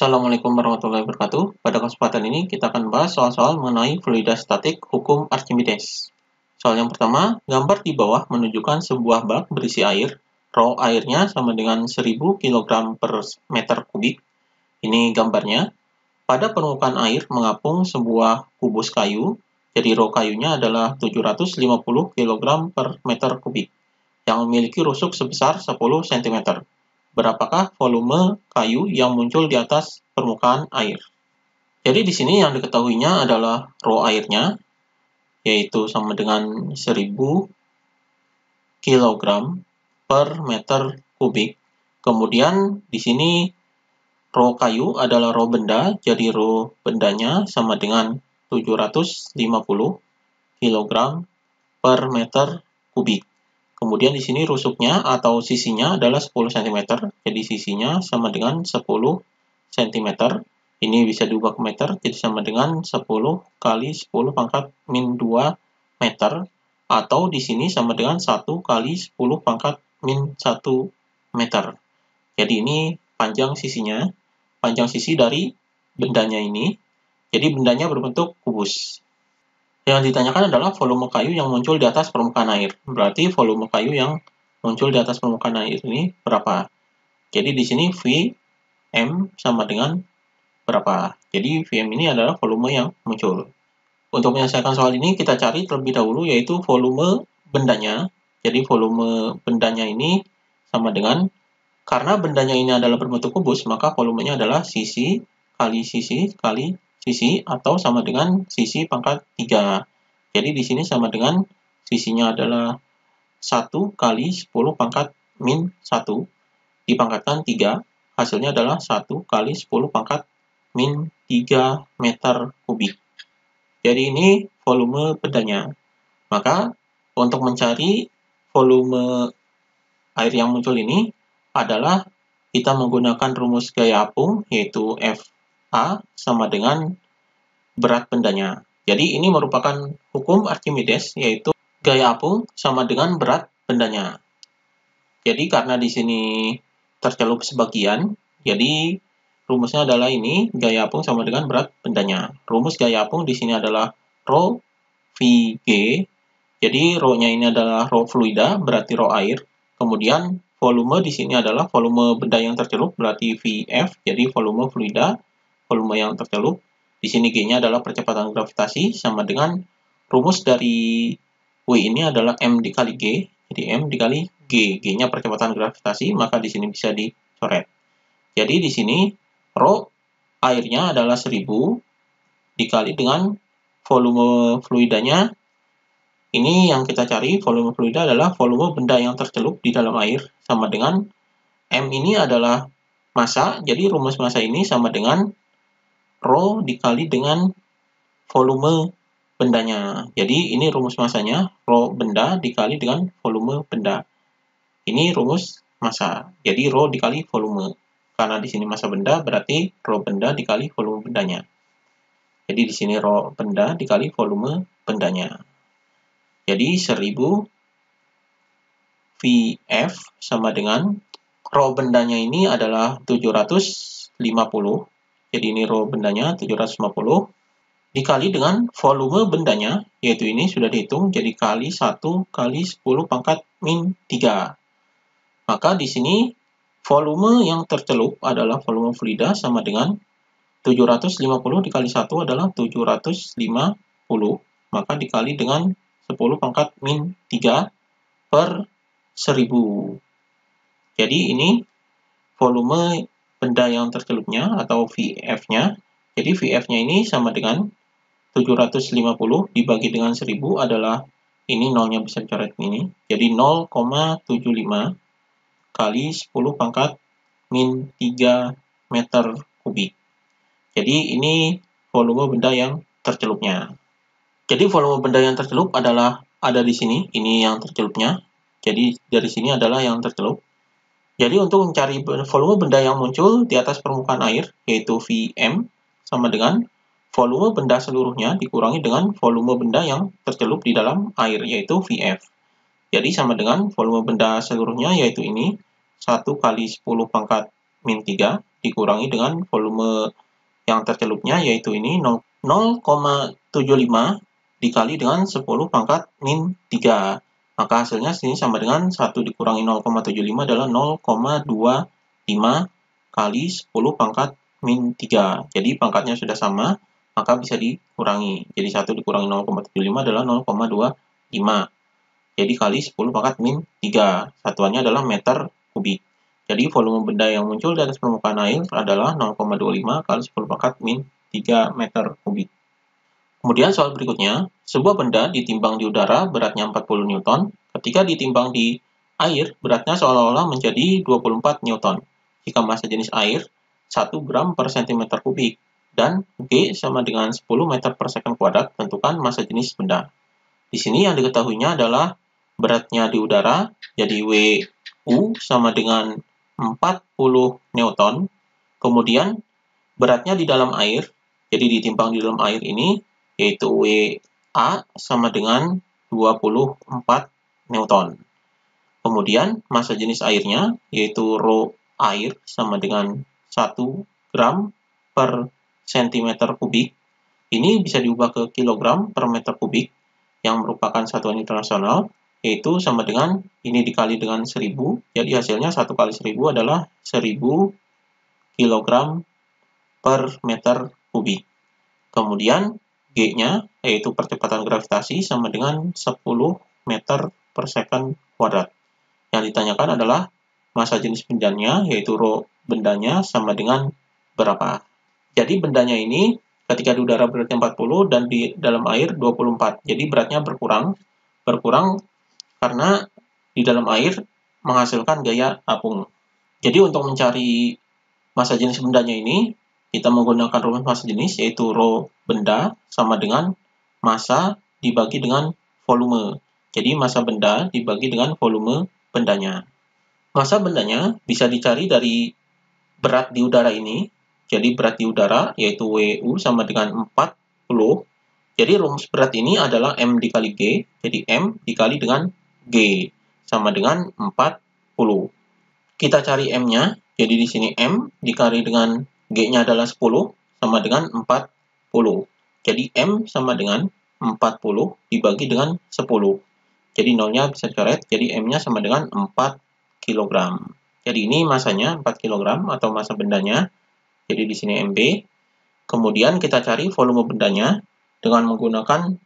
Assalamualaikum warahmatullahi wabarakatuh. Pada kesempatan ini kita akan bahas soal-soal mengenai fluida statik hukum Archimedes. Soal yang pertama, gambar di bawah menunjukkan sebuah bak berisi air. Rho airnya sama dengan 1000 kg per meter kubik. Ini gambarnya. Pada permukaan air mengapung sebuah kubus kayu. Jadi rho kayunya adalah 750 kg per meter kubik yang memiliki rusuk sebesar 10 cm. Berapakah volume kayu yang muncul di atas permukaan air? Jadi di sini yang diketahuinya adalah rho airnya, yaitu sama dengan 1000 kg per meter kubik. Kemudian di sini rho kayu adalah rho benda, jadi rho bendanya sama dengan 750 kg per meter kubik. Kemudian di sini rusuknya atau sisinya adalah 10 cm. Jadi sisinya sama dengan 10 cm. Ini bisa diubah ke meter, jadi sama dengan 10 kali 10 pangkat min 2 meter. Atau di sini sama dengan 1 kali 10 pangkat min 1 meter. Jadi ini panjang sisinya, panjang sisi dari bendanya ini. Jadi bendanya berbentuk kubus. Yang ditanyakan adalah volume kayu yang muncul di atas permukaan air. Berarti volume kayu yang muncul di atas permukaan air ini berapa? Jadi di sini Vm sama dengan berapa? Jadi Vm ini adalah volume yang muncul. Untuk menyelesaikan soal ini kita cari terlebih dahulu yaitu volume bendanya. Jadi volume bendanya ini sama dengan, karena bendanya ini adalah berbentuk kubus, maka volumenya adalah sisi kali sisi kali sisi atau sama dengan sisi pangkat 3. Jadi di sini sama dengan sisinya adalah 1 kali 10 pangkat min 1 dipangkatkan 3. Hasilnya adalah 1 kali 10 pangkat min 3 meter kubik. Jadi ini volume bendanya. Maka untuk mencari volume air yang muncul ini adalah kita menggunakan rumus gaya apung, yaitu Fa sama dengan berat bendanya. Jadi ini merupakan hukum Archimedes, yaitu gaya apung sama dengan berat bendanya. Jadi karena di sini tercelup sebagian, jadi rumusnya adalah ini, gaya apung sama dengan berat bendanya. Rumus gaya apung di sini adalah rho Vg. Jadi rho-nya ini adalah rho fluida, berarti rho air. Kemudian volume di sini adalah volume benda yang tercelup, berarti Vf, jadi volume fluida, volume yang tercelup. Di sini G-nya adalah percepatan gravitasi, sama dengan rumus dari W ini adalah M dikali G, jadi M dikali G. G-nya percepatan gravitasi, maka di sini bisa dicoret. Jadi di sini rho airnya adalah 1000 dikali dengan volume fluidanya. Ini yang kita cari, volume fluida adalah volume benda yang tercelup di dalam air, sama dengan M ini adalah massa, jadi rumus massa ini sama dengan rho dikali dengan volume bendanya. Jadi ini rumus massanya, rho benda dikali dengan volume benda. Ini rumus massa, jadi rho dikali volume. Karena di sini massa benda, berarti rho benda dikali volume bendanya. Jadi di sini rho benda dikali volume bendanya. Jadi 1000 Vf sama dengan rho bendanya ini adalah 750. Jadi ini rho bendanya 750 dikali dengan volume bendanya, yaitu ini sudah dihitung, jadi kali 1 kali 10 pangkat min 3. Maka di sini volume yang tercelup adalah volume fluida sama dengan 750 dikali 1 adalah 750, maka dikali dengan 10 pangkat min 3 per 1000. Jadi ini volume benda yang tercelupnya atau Vf-nya. Jadi Vf-nya ini sama dengan 750 dibagi dengan 1000 adalah, ini nolnya bisa dicoret ini. Jadi 0,75 kali 10 pangkat min 3 meter kubik. Jadi ini volume benda yang tercelupnya. Jadi volume benda yang tercelup adalah ada di sini, ini yang tercelupnya. Jadi dari sini adalah yang tercelup. Jadi untuk mencari volume benda yang muncul di atas permukaan air, yaitu Vm, sama dengan volume benda seluruhnya dikurangi dengan volume benda yang tercelup di dalam air, yaitu Vf. Jadi sama dengan volume benda seluruhnya, yaitu ini, 1 kali 10 pangkat min 3, dikurangi dengan volume yang tercelupnya, yaitu ini 0,75 dikali dengan 10 pangkat min 3. Maka hasilnya sini sama dengan 1 dikurangi 0,75 adalah 0,25 kali 10 pangkat min 3. Jadi pangkatnya sudah sama, maka bisa dikurangi. Jadi 1 dikurangi 0,75 adalah 0,25. Jadi kali 10 pangkat min 3. Satuannya adalah meter kubik. Jadi volume benda yang muncul di atas permukaan air adalah 0,25 kali 10 pangkat min 3 meter kubik. Kemudian soal berikutnya, sebuah benda ditimbang di udara beratnya 40 Newton, ketika ditimbang di air beratnya seolah-olah menjadi 24 Newton. Jika massa jenis air 1 gram per cm kubik dan G sama dengan 10 meter per second kuadrat, tentukan massa jenis benda. Di sini yang diketahuinya adalah beratnya di udara, jadi WU sama dengan 40 Newton. Kemudian beratnya di dalam air, jadi ditimbang di dalam air ini, yaitu WA sama dengan 24 Newton. Kemudian massa jenis airnya, yaitu rho air sama dengan 1 gram per cm kubik. Ini bisa diubah ke kilogram per meter kubik, yang merupakan satuan internasional, yaitu sama dengan ini dikali dengan 1000, jadi hasilnya 1 kali 1000 adalah 1000 kg per meter kubik. Kemudian G-nya, yaitu percepatan gravitasi, sama dengan 10 meter per second kuadrat. Yang ditanyakan adalah massa jenis bendanya, yaitu rho bendanya sama dengan berapa. Jadi bendanya ini ketika di udara beratnya 40 dan di dalam air 24. Jadi beratnya berkurang karena di dalam air menghasilkan gaya apung. Jadi untuk mencari massa jenis bendanya ini, kita menggunakan rumus massa jenis, yaitu rho benda sama dengan massa dibagi dengan volume. Jadi massa benda dibagi dengan volume bendanya. Massa bendanya bisa dicari dari berat di udara ini. Jadi berat di udara, yaitu WU sama dengan 40. Jadi rumus berat ini adalah M dikali G. Jadi M dikali dengan G sama dengan 40. Kita cari M-nya. Jadi di sini M dikali dengan G-nya adalah 10 sama dengan 40. Jadi M sama dengan 40 dibagi dengan 10. Jadi nolnya bisa dicoret. Jadi M-nya sama dengan 4 kg. Jadi ini massanya 4 kg atau massa bendanya. Jadi di sini MB. Kemudian kita cari volume bendanya dengan menggunakan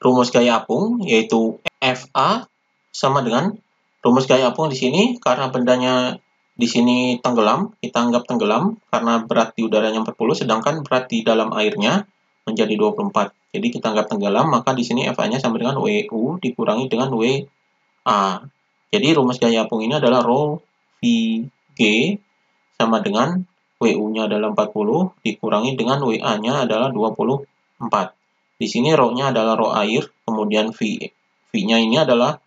rumus gaya apung, yaitu FA sama dengan rumus gaya apung di sini. Karena bendanya di sini tenggelam, kita anggap tenggelam karena berat di udaranya 40, sedangkan berat di dalam airnya menjadi 24. Jadi kita anggap tenggelam, maka di sini FA-nya sama dengan WU dikurangi dengan WA. Jadi rumus gaya apung ini adalah rho VG sama dengan WU-nya adalah 40 dikurangi dengan WA-nya adalah 24. Di sini rho-nya adalah rho air, kemudian V-nya ini adalah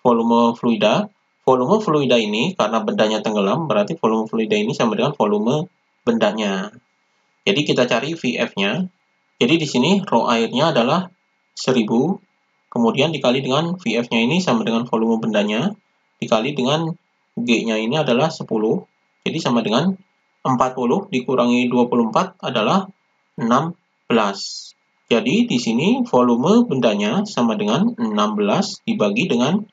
volume fluida. Volume fluida ini karena bendanya tenggelam, berarti volume fluida ini sama dengan volume bendanya. Jadi kita cari VF-nya. Jadi di sini rho airnya adalah 1000, kemudian dikali dengan VF-nya ini sama dengan volume bendanya, dikali dengan G-nya ini adalah 10. Jadi sama dengan 40 dikurangi 24 adalah 16. Jadi di sini volume bendanya sama dengan 16 dibagi dengan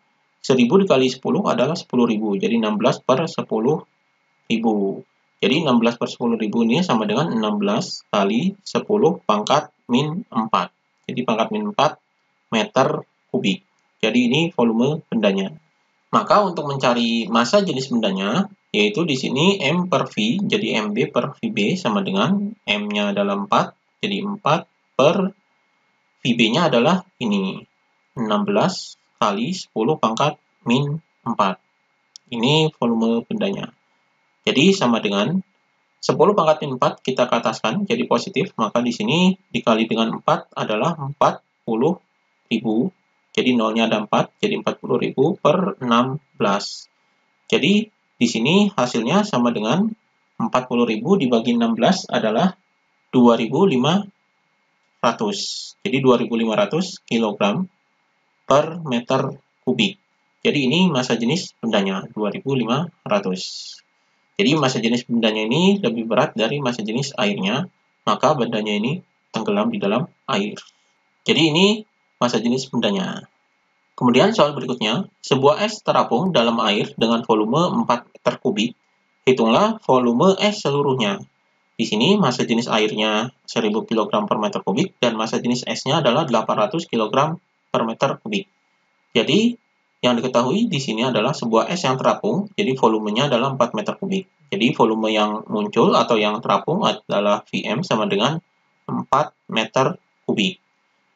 1000 dikali 10 adalah 10.000. Jadi 16 per 10.000. Jadi 16 per 10.000 ini sama dengan 16 kali 10 pangkat min 4. Jadi pangkat min 4 meter kubik. Jadi ini volume bendanya. Maka untuk mencari massa jenis bendanya, yaitu di sini M per V, jadi MB per VB sama dengan M-nya adalah 4, jadi 4 per VB-nya adalah ini, 16 kali 10 pangkat min 4. Ini volume bendanya. Jadi sama dengan 10 pangkat min 4 kita ke ataskan jadi positif, maka di sini dikali dengan 4 adalah 40.000. Jadi nolnya ada 4, jadi 40.000 per 16. Jadi di sini hasilnya sama dengan 40.000 dibagi 16 adalah 2.500. Jadi 2.500 kg per meter kubik. Jadi ini massa jenis bendanya 2.500. Jadi massa jenis bendanya ini lebih berat dari massa jenis airnya, maka bendanya ini tenggelam di dalam air. Jadi ini massa jenis bendanya. Kemudian soal berikutnya, sebuah es terapung dalam air dengan volume 4 meter kubik. Hitunglah volume es seluruhnya. Di sini massa jenis airnya 1000 kg per meter kubik dan massa jenis esnya adalah 800 kg per meter kubik. Jadi yang diketahui di sini adalah sebuah es yang terapung, jadi volumenya adalah 4 meter kubik. Jadi volume yang muncul atau yang terapung adalah Vm sama dengan 4 meter kubik.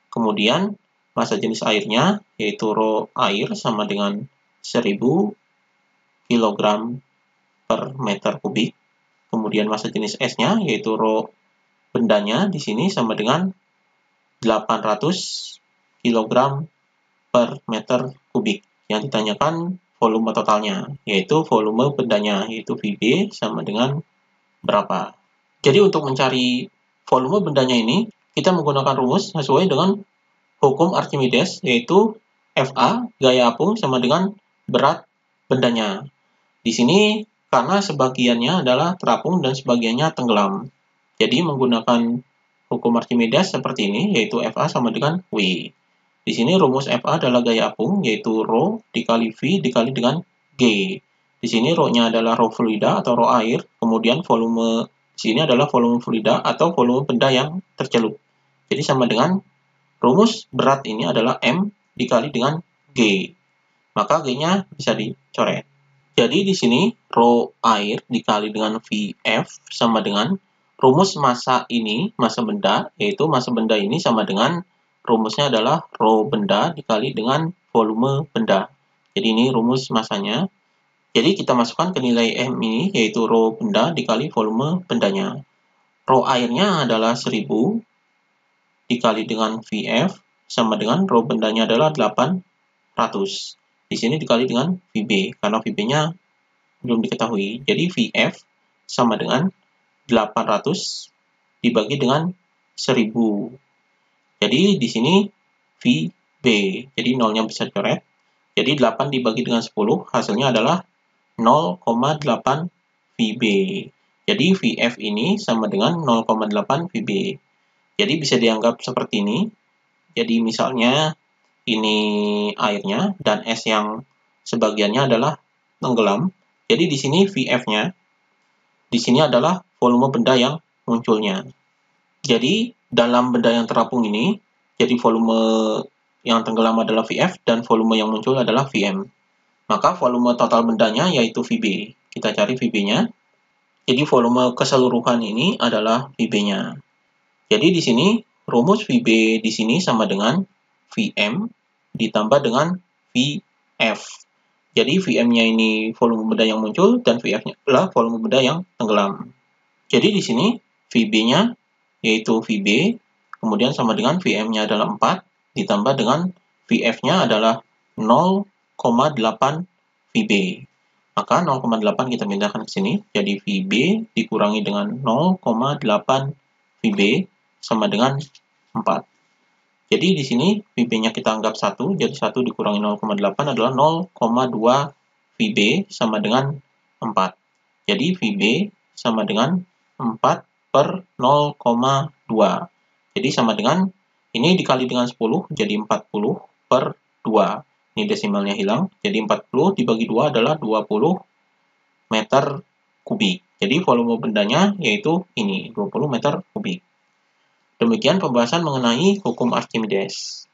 Kemudian massa jenis airnya yaitu rho air sama dengan 1000 kg per meter kubik. Kemudian massa jenis esnya yaitu rho bendanya di sini sama dengan 800 kg per meter kubik. Yang ditanyakan volume totalnya, yaitu volume bendanya, yaitu Vb sama dengan berapa. Jadi untuk mencari volume bendanya ini, kita menggunakan rumus sesuai dengan hukum Archimedes, yaitu Fa, gaya apung, sama dengan berat bendanya. Di sini, karena sebagiannya adalah terapung dan sebagiannya tenggelam. Jadi menggunakan hukum Archimedes seperti ini, yaitu Fa sama dengan W. Di sini rumus Fa adalah gaya apung, yaitu rho dikali V dikali dengan G. Di sini rho-nya adalah rho fluida atau rho air, kemudian volume di sini adalah volume fluida atau volume benda yang tercelup. Jadi sama dengan rumus berat ini adalah M dikali dengan G. Maka G-nya bisa dicoret. Jadi di sini rho air dikali dengan Vf sama dengan rumus massa ini, massa benda, yaitu massa benda ini sama dengan rumusnya adalah rho benda dikali dengan volume benda. Jadi ini rumus massanya. Jadi kita masukkan ke nilai M ini, yaitu rho benda dikali volume bendanya. Rho airnya adalah 1000 dikali dengan Vf sama dengan rho bendanya adalah 800. Di sini dikali dengan Vb, karena Vb-nya belum diketahui. Jadi Vf sama dengan 800 dibagi dengan 1000. Jadi di sini Vb, jadi nolnya bisa dicoret. Jadi 8 dibagi dengan 10, hasilnya adalah 0,8 Vb. Jadi Vf ini sama dengan 0,8 Vb. Jadi bisa dianggap seperti ini. Jadi misalnya ini airnya dan es yang sebagiannya adalah tenggelam. Jadi di sini Vf-nya, di sini adalah volume benda yang munculnya. Jadi dalam benda yang terapung ini, jadi volume yang tenggelam adalah Vf dan volume yang muncul adalah Vm. Maka volume total bendanya yaitu Vb. Kita cari Vb-nya. Jadi volume keseluruhan ini adalah Vb-nya. Jadi di sini rumus Vb di sini sama dengan Vm ditambah dengan Vf. Jadi Vm-nya ini volume benda yang muncul dan Vf-nya adalah volume benda yang tenggelam. Jadi di sini Vb-nya yaitu Vb, kemudian sama dengan Vm-nya adalah 4, ditambah dengan Vf-nya adalah 0,8 Vb. Maka 0,8 kita pindahkan ke sini, jadi Vb dikurangi dengan 0,8 Vb sama dengan 4. Jadi di sini Vb-nya kita anggap 1, jadi 1 dikurangi 0,8 adalah 0,2 Vb sama dengan 4. Jadi Vb sama dengan 4 per 0,2. Jadi sama dengan, ini dikali dengan 10, jadi 40 per 2. Ini desimalnya hilang, jadi 40 dibagi 2 adalah 20 meter kubik. Jadi volume bendanya yaitu ini, 20 meter kubik. Demikian pembahasan mengenai hukum Archimedes.